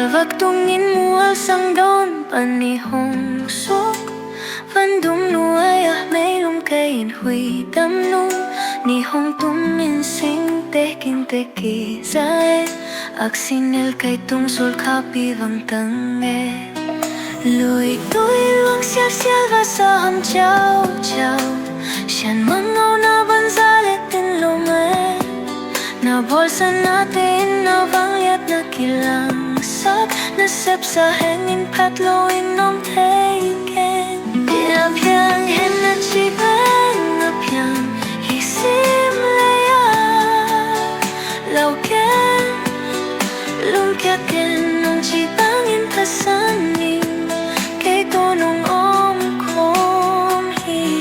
Waktunin mual sang daon panihong sok Vandum nuayah may lumkain hui damnum Nihong tuminsing tekin teki zae Aksinel kay tungsol kapivang tange Lui tui luang sial sial basaham chow chow Siyan mangaw na banzalit din lume Na bolsa natin na bangyat na kilangsap Nasep sa hangin patloin nom teiken Pinapyang hen na chibang Napyang hisim leya Lauken Lumkyaken nung chibangin pasaning Kay tonong om kom hi